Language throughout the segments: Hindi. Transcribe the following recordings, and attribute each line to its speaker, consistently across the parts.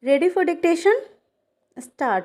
Speaker 1: Ready for dictation start.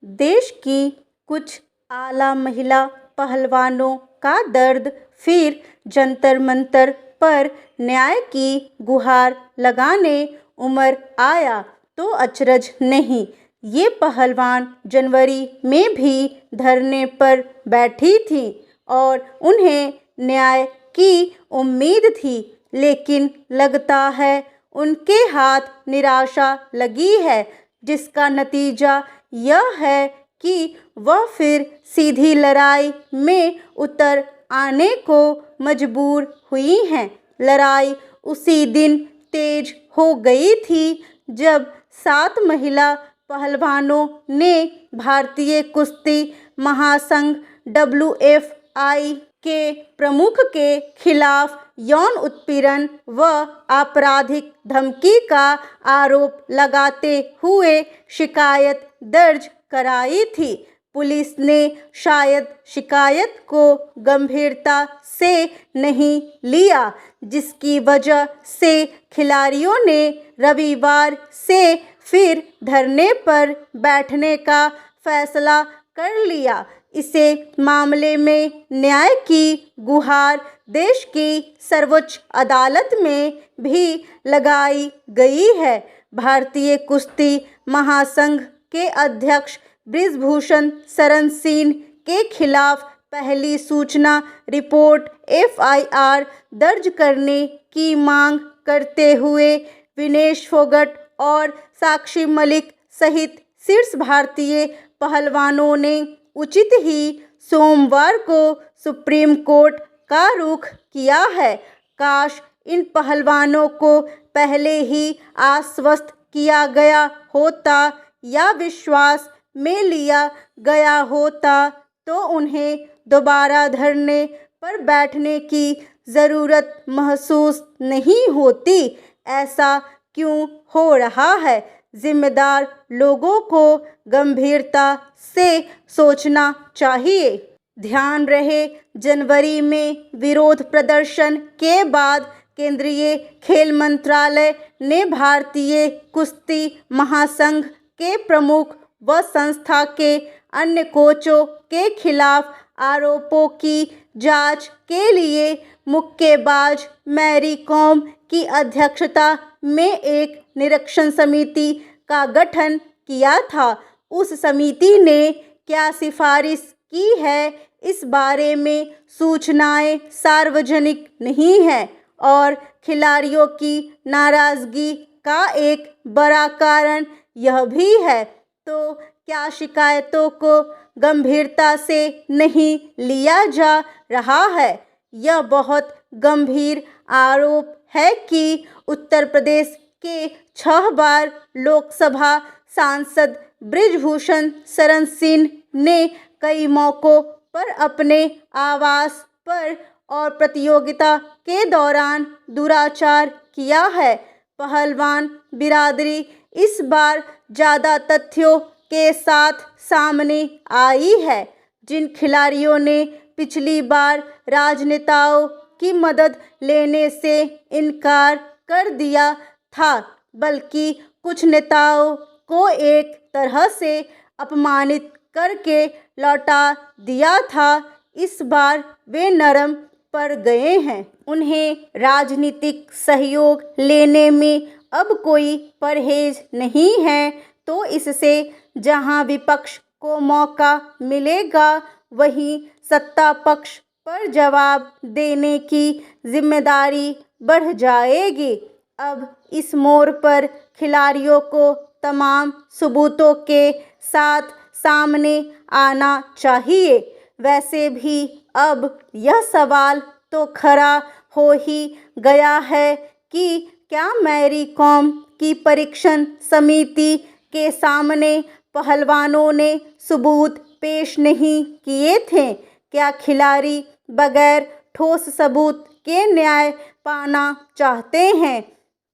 Speaker 1: देश की कुछ आला महिला पहलवानों का दर्द, फिर जंतर मंतर पर न्याय की गुहार लगाने उमर आया तो अचरज नहीं। ये पहलवान जनवरी में भी धरने पर बैठी थी और उन्हें न्याय की उम्मीद थी, लेकिन लगता है उनके हाथ निराशा लगी है, जिसका नतीजा यह है कि वह फिर सीधी लड़ाई में उतर आने को मजबूर हुई हैं। लड़ाई उसी दिन तेज हो गई थी जब 7 महिला पहलवानों ने भारतीय कुश्ती महासंघ WFI के प्रमुख के खिलाफ यौन उत्पीड़न व आपराधिक धमकी का आरोप लगाते हुए शिकायत दर्ज कराई थी। पुलिस ने शायद शिकायत को गंभीरता से नहीं लिया, जिसकी वजह से खिलाड़ियों ने रविवार से फिर धरने पर बैठने का फैसला कर लिया। इसे मामले में न्याय की गुहार देश की सर्वोच्च अदालत में भी लगाई गई है। भारतीय कुश्ती महासंघ के अध्यक्ष बृजभूषण शरण सिंह के खिलाफ पहली सूचना रिपोर्ट FIR दर्ज करने की मांग करते हुए विनेश फोगट और साक्षी मलिक सहित शीर्ष भारतीय पहलवानों ने उचित ही सोमवार को सुप्रीम कोर्ट का रुख किया है। काश इन पहलवानों को पहले ही आश्वस्त किया गया होता या विश्वास में लिया गया होता तो उन्हें दोबारा धरने पर बैठने की ज़रूरत महसूस नहीं होती। ऐसा क्यों हो रहा है? जिम्मेदार लोगों को गंभीरता से सोचना चाहिए। ध्यान रहे, जनवरी में विरोध प्रदर्शन के बाद केंद्रीय खेल मंत्रालय ने भारतीय कुश्ती महासंघ के प्रमुख व संस्था के अन्य कोचों के खिलाफ आरोपों की जांच के लिए मुक्केबाज मैरी कॉम की अध्यक्षता में एक निरीक्षण समिति का गठन किया था। उस समिति ने क्या सिफारिश की है, इस बारे में सूचनाएं सार्वजनिक नहीं है और खिलाड़ियों की नाराजगी का एक बड़ा कारण यह भी है। तो क्या शिकायतों को गंभीरता से नहीं लिया जा रहा है? यह बहुत गंभीर आरोप है कि उत्तर प्रदेश के 6 बार लोकसभा सांसद बृजभूषण शरण सिंह ने कई मौकों पर अपने आवास पर और प्रतियोगिता के दौरान दुराचार किया है। पहलवान बिरादरी इस बार ज़्यादा तथ्यों के साथ सामने आई है। जिन खिलाड़ियों ने पिछली बार राजनेताओं की मदद लेने से इनकार कर दिया था, बल्कि कुछ नेताओं को एक तरह से अपमानित करके लौटा दिया था, इस बार वे नरम पड़ गए हैं। उन्हें राजनीतिक सहयोग लेने में अब कोई परहेज नहीं है, तो इससे जहां विपक्ष को मौका मिलेगा वहीं सत्ता पक्ष पर जवाब देने की जिम्मेदारी बढ़ जाएगी। अब इस मोड़ पर खिलाड़ियों को तमाम सबूतों के साथ सामने आना चाहिए। वैसे भी अब यह सवाल तो खड़ा हो ही गया है कि क्या मैरी कॉम की परीक्षण समिति के सामने पहलवानों ने सबूत पेश नहीं किए थे? क्या खिलाड़ी बगैर ठोस सबूत के न्याय पाना चाहते हैं?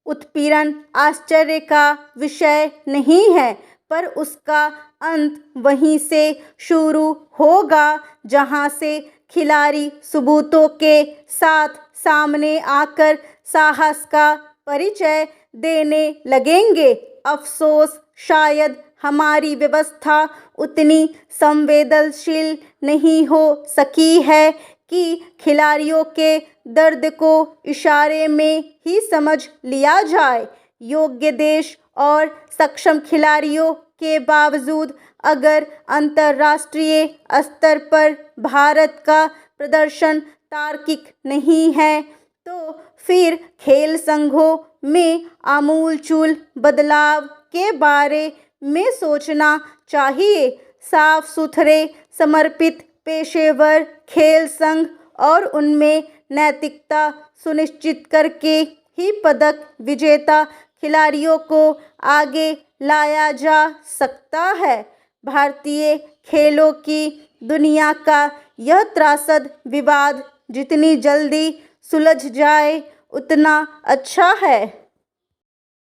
Speaker 1: उत्पीड़न आश्चर्य का विषय नहीं है, पर उसका अंत वहीं से शुरू होगा जहां से खिलाड़ी सबूतों के साथ सामने आकर साहस का परिचय देने लगेंगे। अफसोस शायद हमारी व्यवस्था उतनी संवेदनशील नहीं हो सकी है कि खिलाड़ियों के दर्द को इशारे में ही समझ लिया जाए। योग्य देश और सक्षम खिलाड़ियों के बावजूद अगर अंतर्राष्ट्रीय स्तर पर भारत का प्रदर्शन तार्किक नहीं है तो फिर खेल संघों में आमूलचूल बदलाव के बारे में सोचना चाहिए। साफ सुथरे समर्पित पेशेवर खेल संघ और उनमें नैतिकता सुनिश्चित करके ही पदक विजेता खिलाड़ियों को आगे लाया जा सकता है। भारतीय खेलों की दुनिया का यह त्रासद विवाद जितनी जल्दी सुलझ जाए उतना अच्छा है।